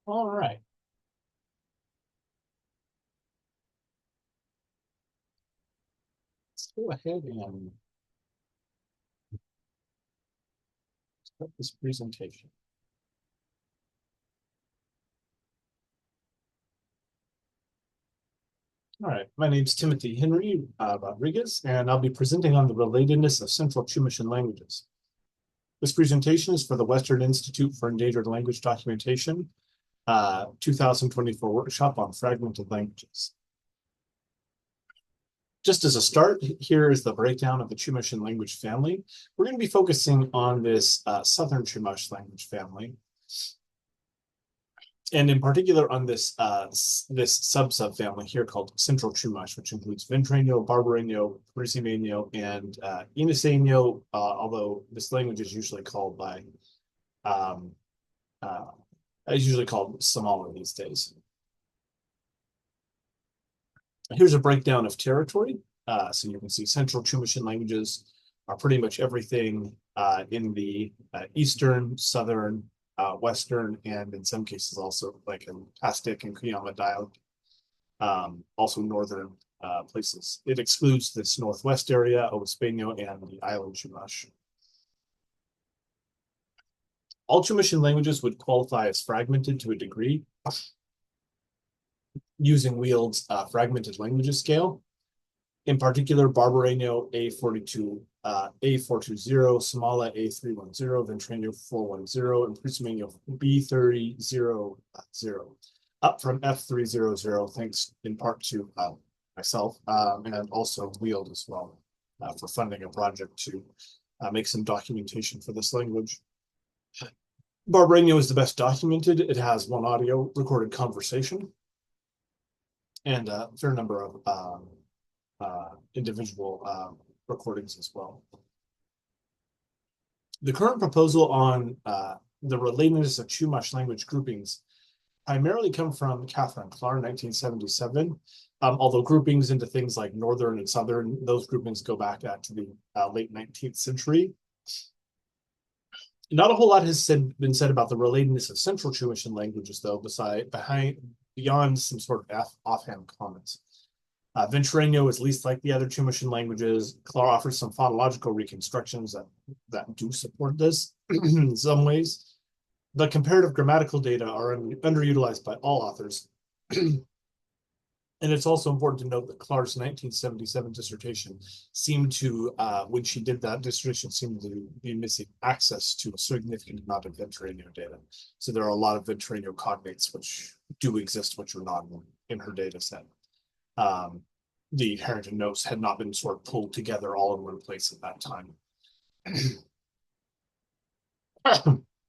All right. Let's go ahead and start this presentation. All right. My name's Timothy Henry Rodriguez, and I'll be presenting on the relatedness of Central Chumashan languages. This presentation is for the Western Institute for Endangered Language Documentation 2024 workshop on fragmented languages. Just as a start, here is the breakdown of the Chumashan language family. We're going to be focusing on this Southern Chumash language family, and in particular on this subfamily here called Central Chumash, which includes Ventrano, Barbareño, Parisimeño, and Iniseño, although this language is usually called by um, uh, is usually called Samala these days. Here's a breakdown of territory. So you can see Central Chumashan languages are pretty much everything in the eastern, southern, western, and in some cases also like in Aztec and Cuyama dialect, also northern places. It excludes this northwest area, Obispeño, and the island Chumash. All Chumashan languages would qualify as fragmented to a degree using Wield's fragmented languages scale. In particular, Barbareño A42, A420, Somala A310, Ventrano 410, and Prismeño B3000, up from F300, thanks in part to myself and also Wield as well for funding a project to make some documentation for this language. Barbareño is the best documented. It has one audio recorded conversation and a fair number of individual recordings as well. The current proposal on the relatedness of Chumash language groupings primarily come from Catherine Clark, 1977. Although groupings into things like Northern and Southern, those groupings go back to the late 19th century. Not a whole lot has been said about the relatedness of Central Chumashan languages, though, beyond some sort of offhand comments. Ventrano is least like the other Chumashan languages. Clark offers some phonological reconstructions that do support this in some ways. The comparative grammatical data are underutilized by all authors. And it's also important to note that Clark's 1977 dissertation seemed to, when she did that dissertation, seemed to be missing access to a significant amount of Ventrano data. So there are a lot of Ventrano cognates which do exist, which are not in her data set. The Harrington notes had not been sort of pulled together all in one place at that time.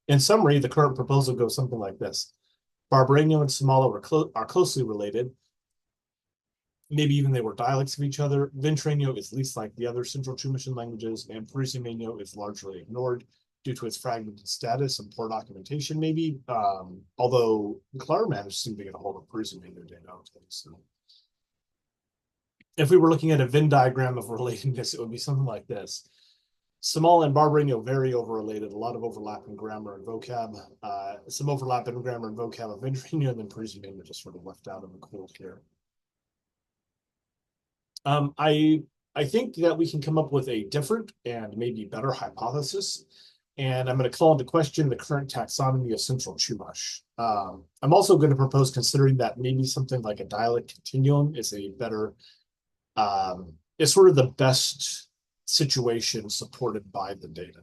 In summary, the current proposal goes something like this. Barbareño and Somala are closely related. Maybe even they were dialects of each other. Ventrano is least like the other Central Chumashan languages, and Parisimeño is largely ignored due to its fragmented status and poor documentation, maybe. Although Clark managed to get a hold of Parisimeño data. So if we were looking at a Venn diagram of relatedness, it would be something like this. Somala and Barbareño very overrelated, a lot of overlap in grammar and vocab, some overlap in grammar and vocab of Ventrano, and then Parisimeño just sort of left out in the cold here. I think that we can come up with a different and maybe better hypothesis. And I'm going to call into question the current taxonomy of Central Chumash. I'm also going to propose considering that maybe something like a dialect continuum is a better, is sort of the best situation supported by the data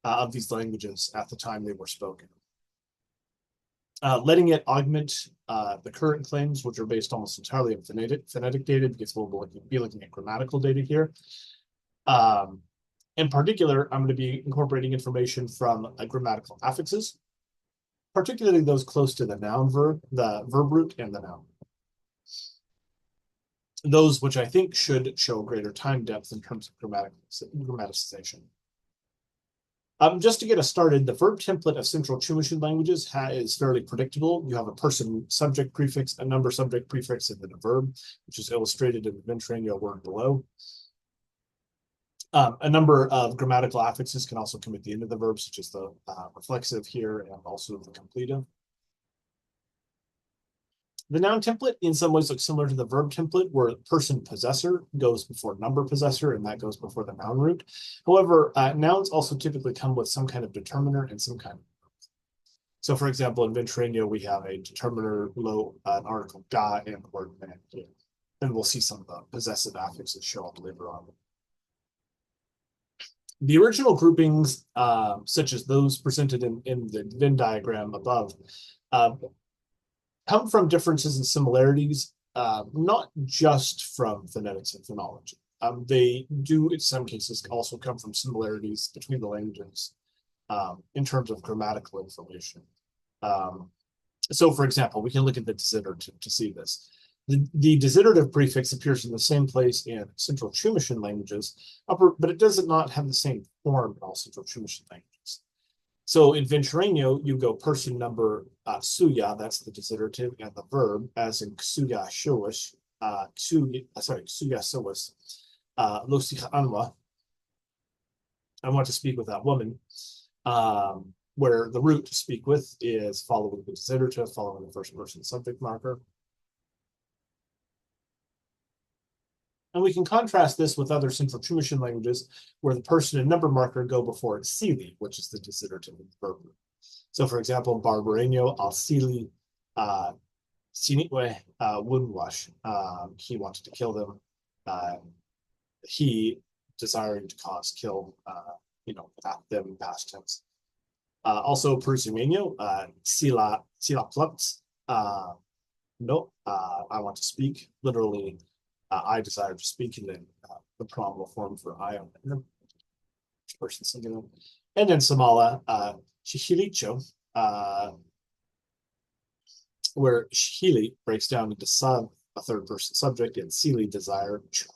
of these languages at the time they were spoken. Letting it augment the current claims, which are based almost entirely on phonetic data, because we'll be looking at grammatical data here. In particular, I'm going to be incorporating information from grammatical affixes, particularly those close to the noun verb, the verb root, and the noun. Those which I think should show greater time depth in terms of grammaticization. Just to get us started, the verb template of Central Chumashan languages is fairly predictable. You have a person subject prefix, a number subject prefix, and then a verb, which is illustrated in the Ventrano word below. A number of grammatical affixes can also come at the end of the verb, such as the reflexive here and also the completive. The noun template in some ways looks similar to the verb template, where person possessor goes before number possessor, and that goes before the noun root. However, nouns also typically come with some kind of determiner and some kind of. So, for example, in Ventureño, we have a determiner, an article ga, and the word man here. And we'll see some of the possessive affixes show up later on. The original groupings, such as those presented in the Venn diagram above, come from differences and similarities, not just from phonetics and phonology. They do, in some cases, also come from similarities between the languages in terms of grammatical information. So, for example, we can look at the desiderative to see this. The desiderative prefix appears in the same place in Central Chumashan languages, but it does not have the same form in all Central Chumashan languages. So in Ventureño, you go person number suya, that's the desiderative, and the verb, as in ksuya showish, ksuya sowas, losija anwa, I want to speak with that woman, where the root to speak with is following the desiderative, following the first person subject marker. And we can contrast this with other Central Chumashan languages where the person and number marker go before sili, which is the desiderative of the verb. So, for example, Barbareño, al sili, sinitwe, wunwash. He wanted to kill them. He desiring to cause kill, at them past tense. Also, Perusimeño, sila plutz. No, I want to speak. Literally, I desire to speak, and then the pronominal form for I on the person singular. And then Samala, Shihilicho, where Shihili breaks down into sub, a third person subject, and Sili desire, to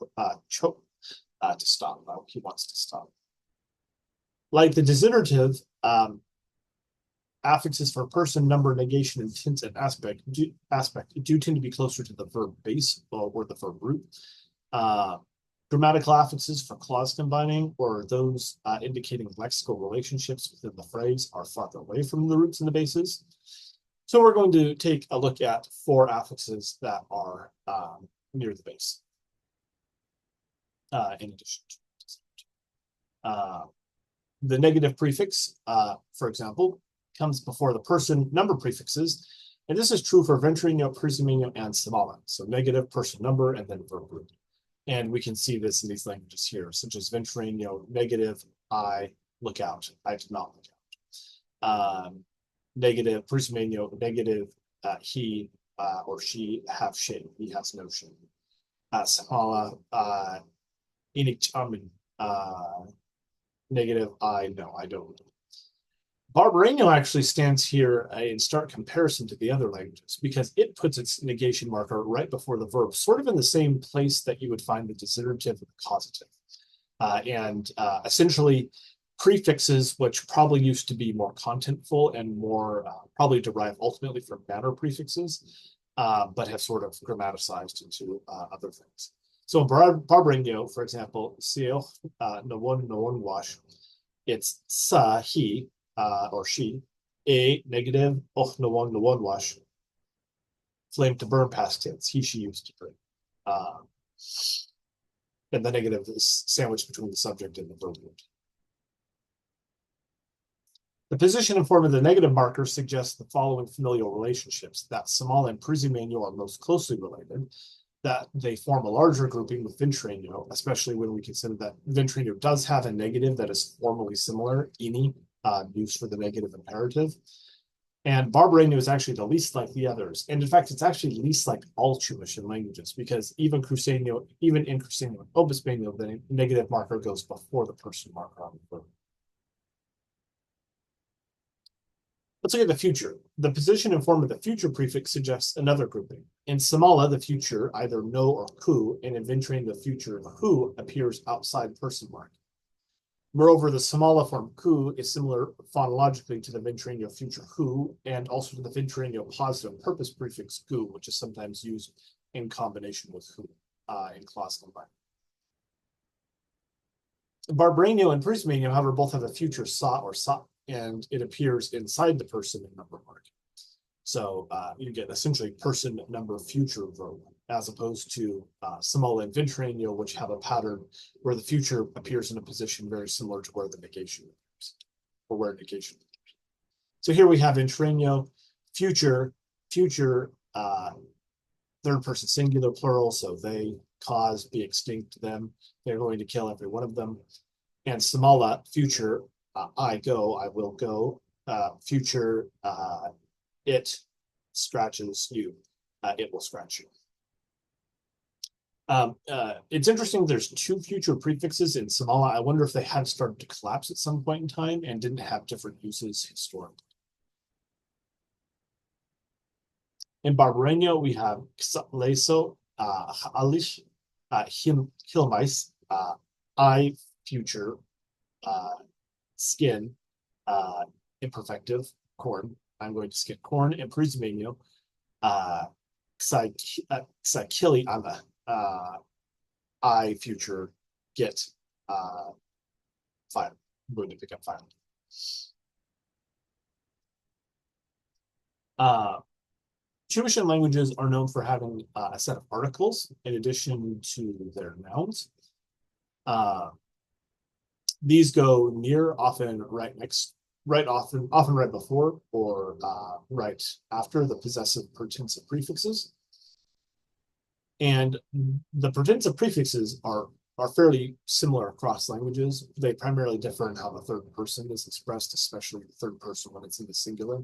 stop. He wants to stop. Like the desiderative, affixes for person, number, negation, intent, and aspect do tend to be closer to the verb base or the verb root. Grammatical affixes for clause combining or those indicating lexical relationships within the phrase are farther away from the roots and the bases. So we're going to take a look at 4 affixes that are near the base. In addition to the negative prefix, for example, comes before the person number prefixes, and this is true for Ventureño, Perusimeño, and Samala. So negative, person number, and then verb root. And we can see this in these languages here, such as Ventureño, negative, I, look out. I did not look out. Negative, Perusimeño, negative, he or she have shame. He has no shame. Samala, inik amin, negative, I, no, I don't. Barbareño actually stands here in stark comparison to the other languages because it puts its negation marker right before the verb, sort of in the same place that you would find the desiderative and the causative. Essentially, prefixes, which probably used to be more contentful and more probably derived ultimately from manner prefixes, but have sort of grammaticized into other things. So in Barbareño, for example, Seo, no one wash, it's sa, he, or she, a negative, no one wash, flame to burn past tense, he, she used to burn. And the negative is sandwiched between the subject and the verb root. The position and form of the negative marker suggests the following familial relationships: that Samala and Perusimeño are most closely related, that they form a larger grouping with Ventureño, especially when we consider that Ventureño does have a negative that is formally similar, ini, used for the negative imperative. And Barbareño is actually the least like the others. And in fact, it's actually least like all Chumashan languages, because even in Cruceño and Obispeño, the negative marker goes before the person marker on the verb. Let's look at the future. The position and form of the future prefix suggests another grouping. In Samala, the future, either no or ku, and in Ventureño, the future, hu, appears outside person mark. Moreover, the Samala form ku is similar phonologically to the Ventureño future hu, and also to the Ventureño positive purpose prefix gu, which is sometimes used in combination with hu in clause combine. Barbareño and Perusimeño, however, both have a future sa or sa, and it appears inside the person and number mark. So you get essentially person, number, future verb, as opposed to Samola and Ventranial, which have a pattern where the future appears in a position very similar to where the negation appears, or where negation appears. So here we have Ventranial, future, third person singular plural, so they cause, be extinct, them. They're going to kill every one of them. And Samola, future, I go, I will go. Future, it scratches you. It will scratch you. It's interesting. There's two future prefixes in Samola. I wonder if they had started to collapse at some point in time and didn't have different uses historically. In Barbareño, we have leso, alish, hilmais, I, future, skin, imperfective, corn. I'm going to skin corn. And Prismeño, xakili, I, future, get, file. I'm going to pick up file. Chumashan languages are known for having a set of articles in addition to their nouns. These go near, often right next, often right before, or right after the possessive pertensive prefixes. And the pertensive prefixes are fairly similar across languages. They primarily differ in how the third person is expressed, especially the third person when it's in the singular.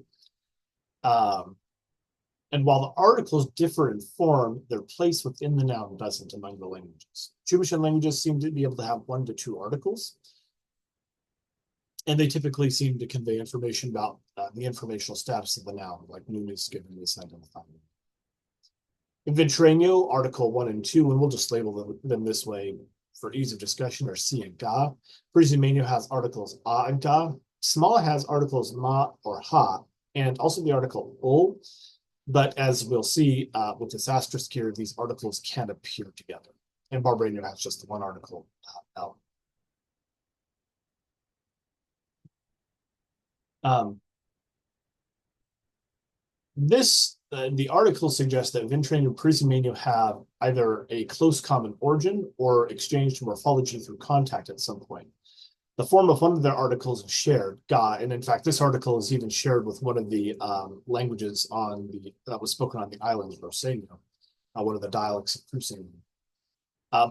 And while the articles differ in form, their place within the noun doesn't among the languages. Chumashan languages seem to be able to have 1 to 2 articles, and they typically seem to convey information about the informational status of the noun, like newness, given, misidentified. In Ventranial, article 1 and 2, and we'll just label them this way for ease of discussion, are si and ga. Prismeño has articles a and ga. Samola has articles ma or ha, and also the article ol. But as we'll see with this asterisk here, these articles can appear together. And Barbareño has just the one article L. The article suggests that Ventranial and Prismeño have either a close common origin or exchanged morphology through contact at some point. The form of one of their articles is shared, ga, and in fact, this article is even shared with one of the languages that was spoken on the islands of Roseño, one of the dialects of Cruceño.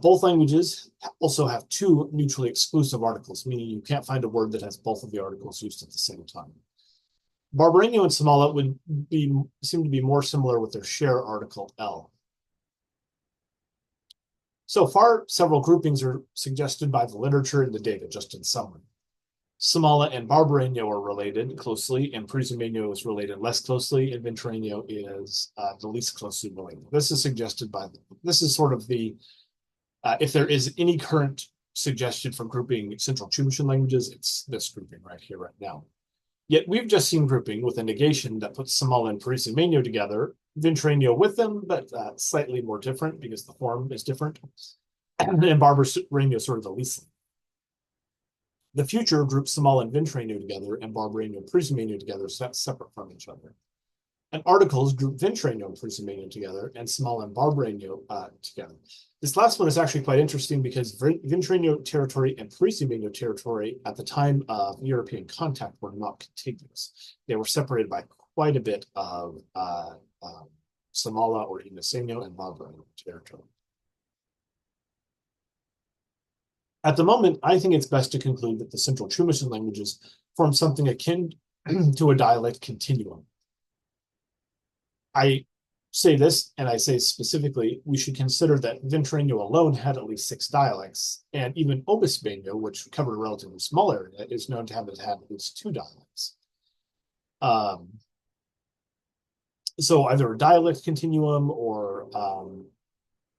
Both languages also have 2 mutually exclusive articles, meaning you can't find a word that has both of the articles used at the same time. Barbareño and Samola would seem to be more similar with their share article L. So far, several groupings are suggested by the literature and the data, just in summary. Samola and Barbareño are related closely, and Prismeño is related less closely, and Ventranial is the least closely related. This is suggested by, this is sort of the, if there is any current suggestion for grouping Central Chumashan languages, it's this grouping right here, right now. Yet we've just seen grouping with a negation that puts Samola and Prismeño together, Ventranial with them, but slightly more different because the form is different. And Barbareño sort of the least. The future groups Samola and Ventranial together and Barbareño and Prismeño together separate from each other. And articles group Ventranial and Prismeño together and Samola and Barbareño together. This last one is actually quite interesting because Ventranial territory and Prismeño territory at the time of European contact were not contiguous. They were separated by quite a bit of Samola or Inoceño and Barbareño territory. At the moment, I think it's best to conclude that the Central Chumashan languages form something akin to a dialect continuum. I say this, and I say specifically, we should consider that Ventranial alone had at least 6 dialects, and even Obisbeño, which covered a relatively small area, is known to have had at least 2 dialects. So either a dialect continuum or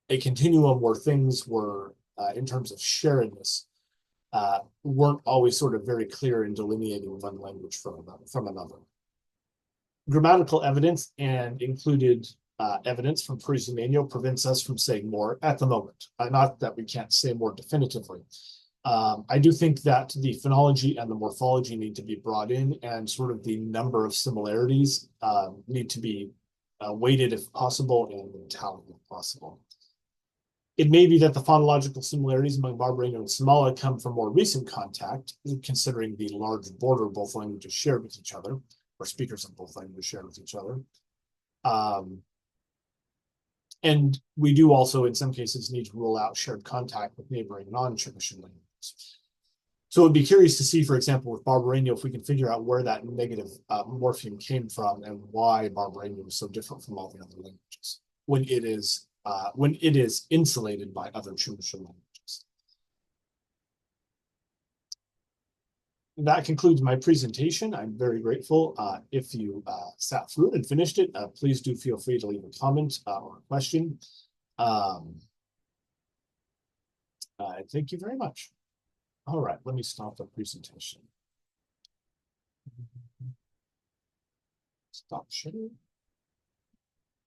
a continuum where things were, in terms of sharedness, weren't always sort of very clear in delineating one language from another. Grammatical evidence and included evidence from Prismeño prevents us from saying more at the moment. Not that we can't say more definitively, I do think that the phonology and the morphology need to be brought in, and sort of the number of similarities need to be weighted if possible and tallied if possible. It may be that the phonological similarities among Barbareño and Somali come from more recent contact, considering the large border both languages share with each other, or speakers of both languages share with each other. And we do also, in some cases, need to rule out shared contact with neighboring non-Chumashan languages. So it'd be curious to see, for example, with Barbareño, if we can figure out where that negative morpheme came from and why Barbareño is so different from all the other languages when it is insulated by other Chumashan languages. That concludes my presentation. I'm very grateful. If you sat through it and finished it, please do feel free to leave a comment or a question. Thank you very much. All right, let me stop the presentation. Stop sharing.